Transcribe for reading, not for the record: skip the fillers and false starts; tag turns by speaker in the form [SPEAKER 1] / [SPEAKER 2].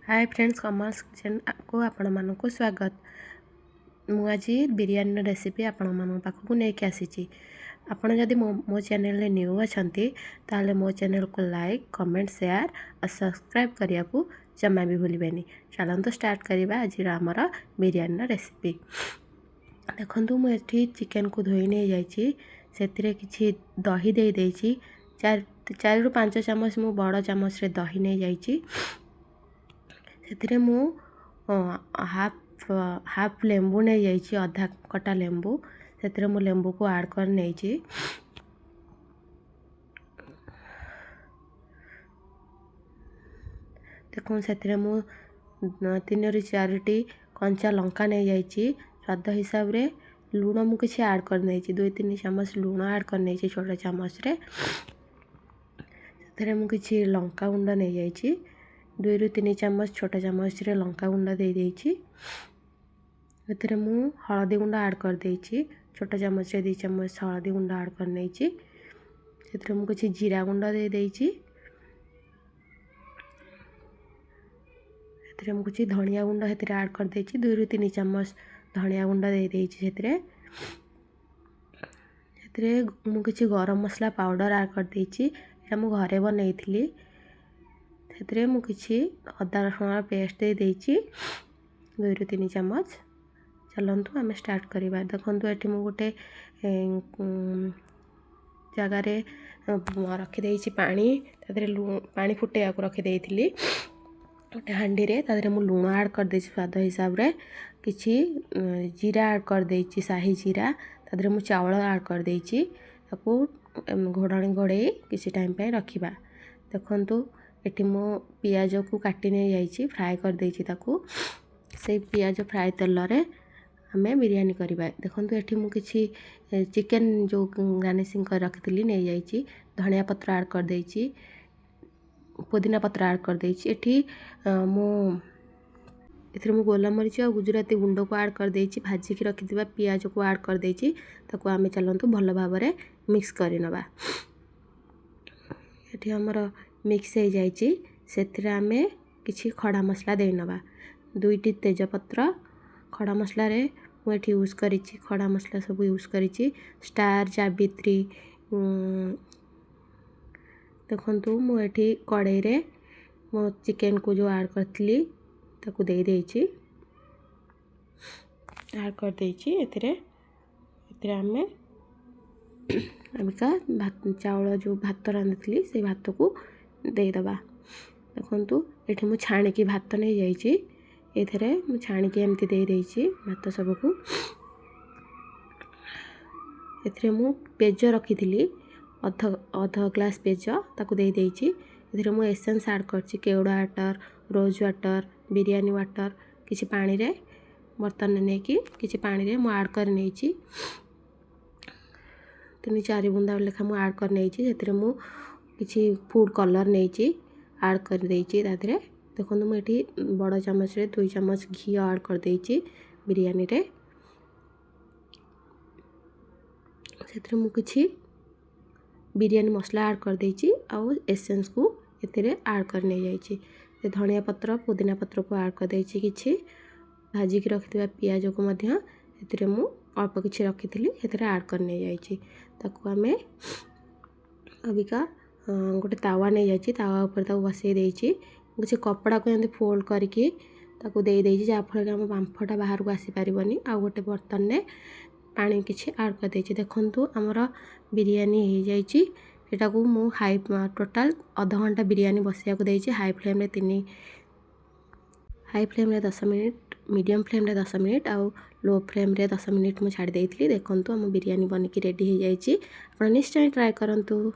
[SPEAKER 1] Hi friends, Kamal's kitchen को आपण मानक स्वागत। मुझे बिरियानी रेसिपी आपण मान पाखक नहीं आसी। आपण जदि मो चैनल न्यू अच्छा ताले मो चैनल को लाइक कमेंट शेयर और सब्सक्राइब करने को जमा भी भूलें। चलते स्टार्ट करवा आज आमर बिरियानी रेसिपी। देखो मुझे चिकेन को धोई नहीं जाइए, से किसी दही दे देइछि। 4 ରୁ 5 चामच मु बड़ चामच रे दही नहीं जाइए। से मु हाफ लेंबू नहीं जाइए, अधा कटा लेंबू से मु लेंबू को ऐड कर नहीं। देखो से मु 3 ରୁ 4टी कंचा लंका नहीं जाइए। स्वाद हिसाब रे लूण मु किसी ऐड कर नहीं, 2-3 चामच लूण ऐड कर नहीं छोटा चामच रे। से मु किसी लंका गुंड नहीं जाइए, 2 ରୁ 3 चामच छोटा चामच रे लंका गुंड दे देइछि। एतरे मु हळदी गुंड ऐड कर देइछि, छोटा चामच रे 2 चामच हळदी गुंड ऐड कर नेइछि। एतरे मु किछि जीरा गुंड दे देइछि। एतरे मु किछि धनिया गुंड एतरे ऐड कर देइछि, 2 ରୁ 3 चामच धनिया गुंड दे देइछि। एतरे मु किछि गरम मसला पाउडर ऐड कर देइछि, एटा मु घरे बनैथिली। से मु किछि अदा रसुण पेस्ट दे देइछि, 2 ରୁ 3 चामच। चलतु आम स्टार्ट करवा। देखो ये मुझे गोटे जगार रखीदे पानी, पानी फुटे को रखीदे गोटे हांडी रे। मुझे लुण ऐड कर दे स्वाद हिसाब रे, किछि जीरा ऐड कर दे, शाही जीरा। मुझे चावल ऐड कर देइछि, घोड़ाणी घोड़े किसी टाइम पे रखिबा। देखंतु एटी मो पियाज को काटी नहीं जाइए, फ्राए कर देइछि ताकू। से पियाज फ्राए तेल रे हमें बिरयानी करवा। देखो ये मुझे चिकेन जो गार्निशिंग कर रखी नहीं जाइए, धनिया पत्र ऐड कर देइछि, पुदीना पत्र ऐड कर देइछि। एठी मु गोलमरीच और गुजराती गुंड को ऐड कर देइछि, भाजिकी रखिथिबा पियाज को ऐड कर देइछि। ताकू आमे चलंतु भल भाव में मिक्स करनवा। एठी हमर मिक्स हो जाइए, से आमे किछि खड़ा मसला देनवा। 2टी तेजपत्र खड़ा मसला रे मुझे यूज करी, खड़ा मसला सब यूज करी। स्टार जावित्री। देखंतु मुझे कड़ाई रे मो चिकेन को जो ऐड करथली ताकू दे देइछि, ऐड कर देइछि। एतरे आमे अबिका भात चावल जो भात रांधली से भात को दे दबा। देखंतु एठी मु छाणी की भात नहीं जाइछि, एथरे मु छाणी की एमती दे देइछि भात सबको। एथरे मु पेज रखीथिली अध ग्लास पेज ताकू दे देइछि। एथरे मु एसेंस ऐड करछि, kewra water, rose water, biryani water. किछि पानी रे बर्तन ने नेकी किछि पानी रे मु ऐड कर नेइछि, 3-4 बूंदा लेखा मु ऐड कर नेइछि। एथरे मु किछि फूड कलर नेइछि, ऐड कर देइछि तादरे। देखो मुझे बड़ चामच रे 2 चामच घी ऐड कर देइछि बिरयानी रे। से मु किछि बिरयानी मसला ऐड कर देइछि आउ एसेंस को एतिरे ऐड कर नै जाइछि। धनिया पत्र पुदीना पत्र को ऐड कर देइछि, किछि भाजी की रखिथिबा पियाज को मध्य एतिरे मु अल्प किछि रखिथिली एतिरे ऐड कर नै जाइछि। ताकू आमे अबिका गोटे तावा नहीं जाइए, तावा ऊपर ताकू बसई देइछि। किसी कपड़ा को एमती फोल्ड करके ताकू दे देइछि, जाफल कि आम बांफटा बाहर को आसी पारिबनी। आ गोटे बर्तन ने पानी किछि ऐड कर देइछि। देखंतु हमर बिरयानी हो जाइछि। एटा को मु हाई टोटल आधा घंटा बिरयानी बसिया को देइछि। हाई फ्लेम रे 10 मिनिट, मीडियम फ्लेम रे 10 मिनिट आउ लो फ्लेम रे 10 मिनिट मु छाड़ी देइथिली। देखंतु हम बिरयानी बनिकी रेडी हो जाइछि। आपण निश्चय ट्राई करंतु।